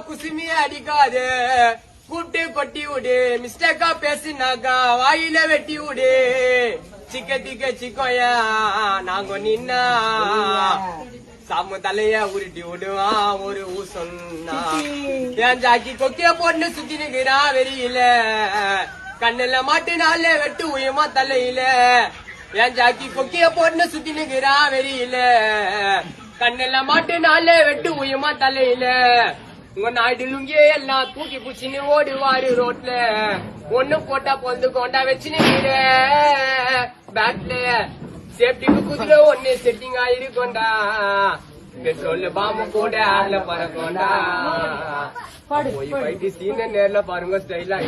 குசுமிய அடிக்காது கூட்டு கொட்டி விடு மிஸ்டேக்கா பேசுனாக்கா வாயில வெட்டி விடு சிக்கத்திக்க சிக்கோயா நாங்க நின்னா சாம தலைய உருட்டி விடுவான் ஒரு ஊசொன்னா என் ஜாக்கி கொக்கிய பொண்ணு சுத்தி நிக்கிறான் வெறியில கண்ணுல மாட்டு நாள வெட்டு உயமா தலையில என் ஜாக்கி கொக்கிய பொண்ணு சுத்தி நிக்கிறான் வெறியில கண்ணுல மாட்டு நாள வெட்டு உயமா தலையில உங்க நாயுடுலுங்க எல்லாம் தூக்கி புச்சின்னு ஓடுவாரு ரோட்ல ஒண்ணு போட்டா பொந்து கொண்டா வச்சுன்னு பேக்ல சேஃப்டிக்கு குதிரை ஒண்ணு செட்டிங் ஆயிருக்கோண்டா பெட்ரோல் பாம்பு கூட ஆர்ல பறக்கோண்டா போய் போயிட்டு சீன நேர்ல பாருங்க ஸ்டைலா